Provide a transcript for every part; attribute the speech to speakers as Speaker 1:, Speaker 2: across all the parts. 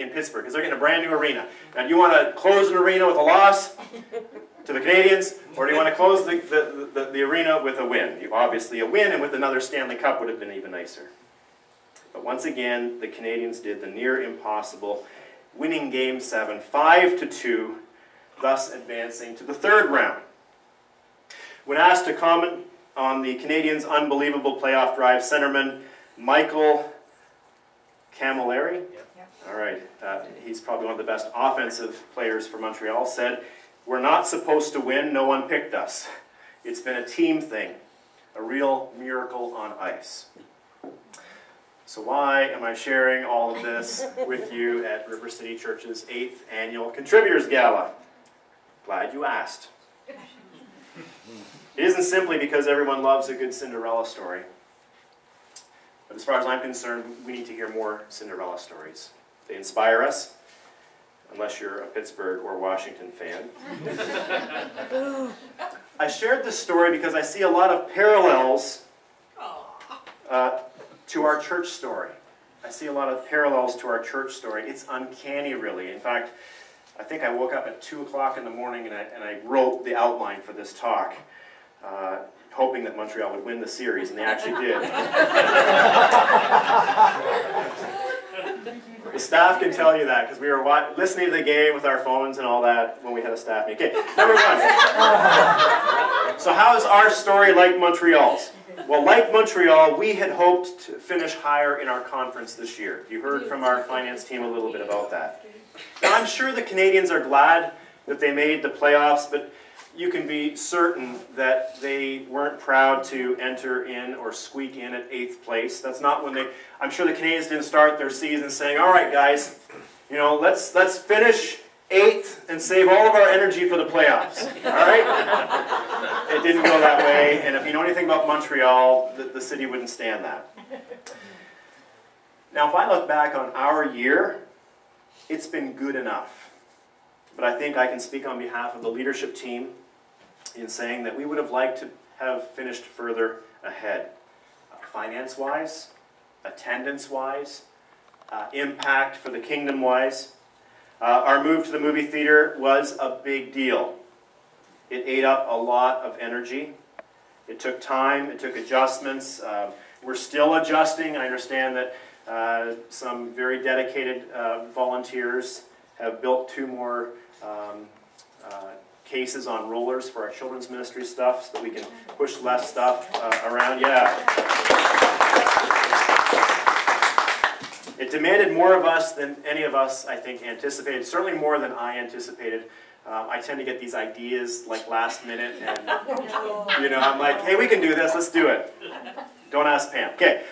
Speaker 1: in Pittsburgh, because they're getting a brand new arena. Now, do you want to close an arena with a loss to the Canadians, or do you want to close the arena with a win? Obviously a win, and with another Stanley Cup would have been even nicer. But once again, the Canadians did the near impossible, winning Game 7, 5-2, thus advancing to the third round. When asked to comment on the Canadians' unbelievable playoff drive, centerman Michael Camilleri, all right, he's probably one of the best offensive players for Montreal, said, "We're not supposed to win, no one picked us. It's been a team thing, a real miracle on ice." So why am I sharing all of this with you at River City Church's 8th Annual Contributors Gala? Glad you asked. It isn't simply because everyone loves a good Cinderella story. But as far as I'm concerned, we need to hear more Cinderella stories. They inspire us, unless you're a Pittsburgh or Washington fan. I shared this story because I see a lot of parallels to our church story. I see a lot of parallels to our church story. It's uncanny, really. In fact, I think I woke up at 2 o'clock in the morning and I wrote the outline for this talk, hoping that Montreal would win the series, and they actually did. The staff can tell you that, because we were listening to the game with our phones and all that when we had a staff meeting. Okay, number one. So how is our story like Montreal's? Well, like Montreal, we had hoped to finish higher in our conference this year. You heard from our finance team a little bit about that. Now, I'm sure the Canadians are glad that they made the playoffs, but you can be certain that they weren't proud to enter in or squeak in at 8th place. That's not when I'm sure the Canadians didn't start their season saying, "All right, guys, you know, let's finish 8th and save all of our energy for the playoffs." All right? It didn't go that way, and if you know anything about Montreal, the city wouldn't stand that. Now, if I look back on our year, it's been good enough. But I think I can speak on behalf of the leadership team in saying that we would have liked to have finished further ahead. Finance-wise, attendance-wise, impact for the kingdom-wise. Our move to the movie theater was a big deal. It ate up a lot of energy. It took time, it took adjustments. We're still adjusting. I understand that some very dedicated volunteers have built 2 more cases on rollers for our children's ministry stuff so that we can push less stuff around. Yeah. It demanded more of us than any of us, I think, anticipated. Certainly more than I anticipated. I tend to get these ideas like last minute, and you know, I'm like, "Hey, we can do this. Let's do it." Don't ask Pam. Okay.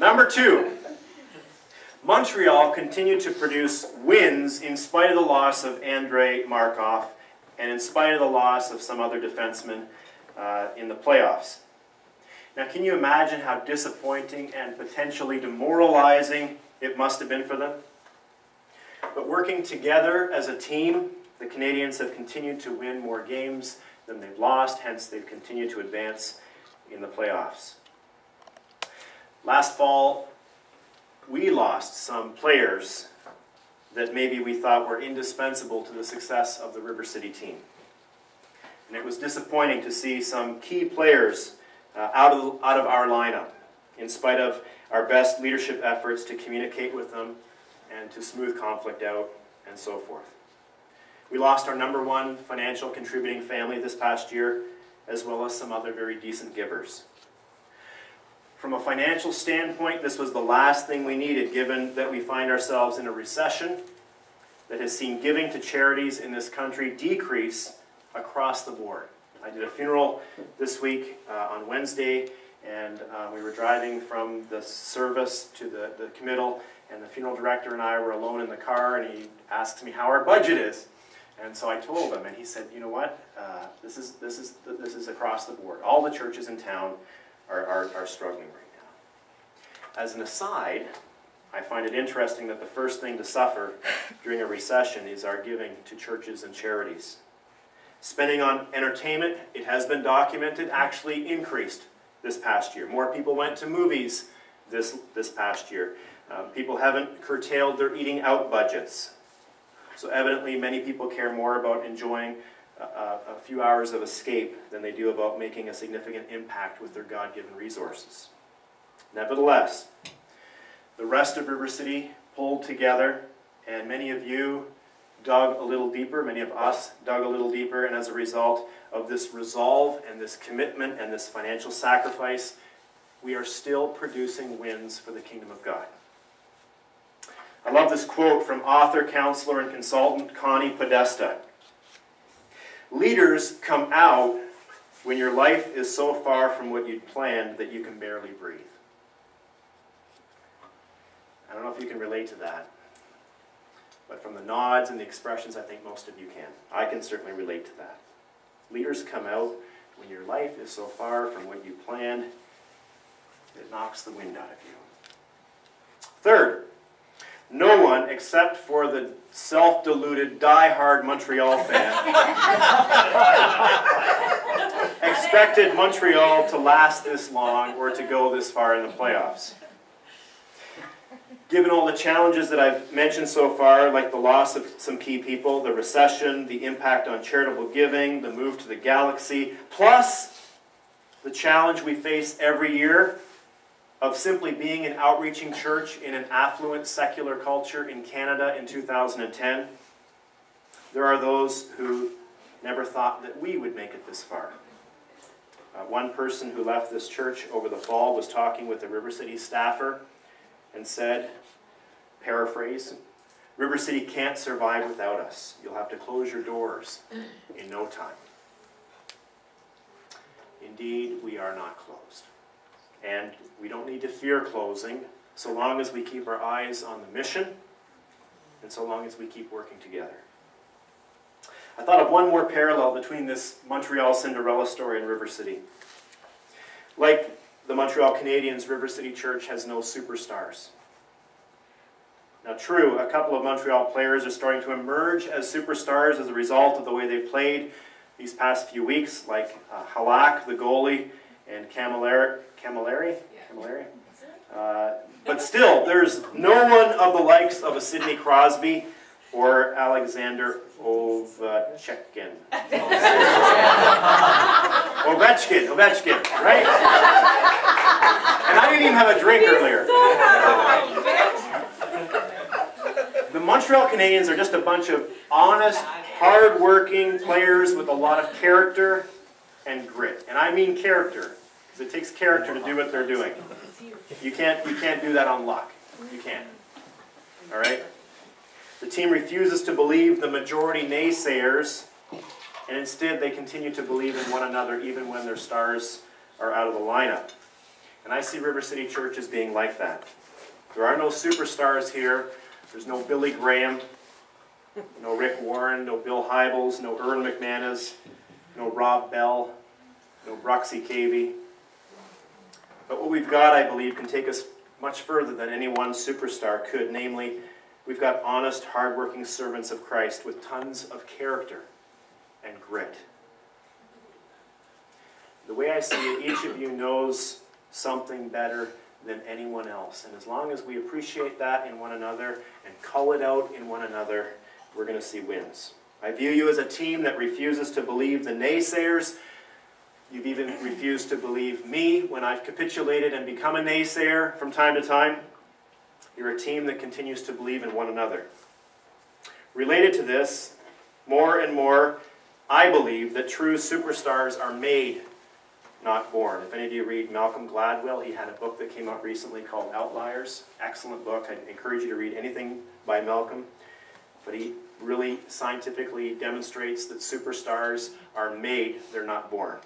Speaker 1: Number 2. Montreal continued to produce wins in spite of the loss of Andrei Markov and in spite of the loss of some other defensemen in the playoffs. Now, can you imagine how disappointing and potentially demoralizing it must have been for them? But working together as a team, the Canadians have continued to win more games than they've lost, hence they've continued to advance in the playoffs. Last fall, we lost some players that maybe we thought were indispensable to the success of the River City team. And it was disappointing to see some key players out of our lineup, in spite of our best leadership efforts to communicate with them and to smooth conflict out and so forth. We lost our number 1 financial contributing family this past year, as well as some other very decent givers. From a financial standpoint, this was the last thing we needed, given that we find ourselves in a recession that has seen giving to charities in this country decrease across the board. I did a funeral this week on Wednesday, and we were driving from the service to the committal, and the funeral director and I were alone in the car, and he asks me how our budget is. And so I told him, and he said, "You know what? This is across the board. All the churches in town are struggling right now." As an aside, I find it interesting that the first thing to suffer during a recession is our giving to churches and charities. Spending on entertainment, it has been documented, actually increased this past year. More people went to movies this past year. People haven't curtailed their eating out budgets. So evidently many people care more about enjoying a few hours of escape than they do about making a significant impact with their God-given resources. Nevertheless, the rest of River City pulled together, and many of you dug a little deeper, many of us dug a little deeper, and as a result of this resolve and this commitment and this financial sacrifice, we are still producing wins for the kingdom of God. I love this quote from author, counselor, and consultant Connie Podesta. Leaders come out when your life is so far from what you'd planned that you can barely breathe. I don't know if you can relate to that, but from the nods and the expressions, I think most of you can. I can certainly relate to that. Leaders come out when your life is so far from what you planned, it knocks the wind out of you. Third, no one except for the self-deluded, die-hard Montreal fan expected Montreal to last this long or to go this far in the playoffs. Given all the challenges that I've mentioned so far, like the loss of some key people, the recession, the impact on charitable giving, the move to the galaxy, plus the challenge we face every year of simply being an outreaching church in an affluent secular culture in Canada in 2010, there are those who never thought that we would make it this far. One person who left this church over the fall was talking with a River City staffer and said, paraphrase, "River City can't survive without us. You'll have to close your doors in no time." Indeed, we are not closed. And we don't need to fear closing so long as we keep our eyes on the mission and so long as we keep working together. I thought of one more parallel between this Montreal Cinderella story and River City. Like the Montreal Canadiens, River City Church has no superstars. Now true, a couple of Montreal players are starting to emerge as superstars as a result of the way they've played these past few weeks, like Halak, the goalie, and Camilleri? But still, there's no one of the likes of a Sidney Crosby or Alexander Ovechkin. Ovechkin, right? And I didn't even have a drink earlier. The Montreal Canadiens are just a bunch of honest, hard-working players with a lot of character and grit. And I mean character, because it takes character to do what they're doing. You can't do that on luck. You can't. All right? The team refuses to believe the majority naysayers, and instead they continue to believe in one another even when their stars are out of the lineup. And I see River City Church as being like that. There are no superstars here. There's no Billy Graham, no Rick Warren, no Bill Hybels, no Ern McManus, no Rob Bell, no Bruxy Cavey. But what we've got, I believe, can take us much further than any one superstar could. Namely, we've got honest, hard-working servants of Christ with tons of character and grit. The way I see it, each of you knows something better than anyone else. And as long as we appreciate that in one another and cull it out in one another, we're going to see wins. I view you as a team that refuses to believe the naysayers. You've even refused to believe me when I've capitulated and become a naysayer from time to time. You're a team that continues to believe in one another. Related to this, more and more, I believe that true superstars are made, not born. If any of you read Malcolm Gladwell, he had a book that came out recently called Outliers. Excellent book. I'd encourage you to read anything by Malcolm. But he really scientifically demonstrates that superstars are made, they're not born.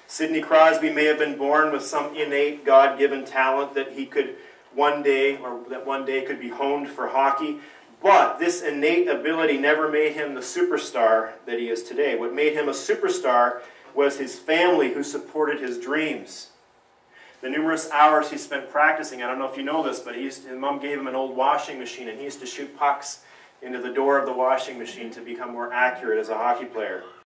Speaker 1: Sidney Crosby may have been born with some innate God-given talent that he could one day, or that one day could be honed for hockey, but this innate ability never made him the superstar that he is today. What made him a superstar was his family who supported his dreams. The numerous hours he spent practicing. I don't know if you know this, but his mom gave him an old washing machine, and he used to shoot pucks into the door of the washing machine to become more accurate as a hockey player.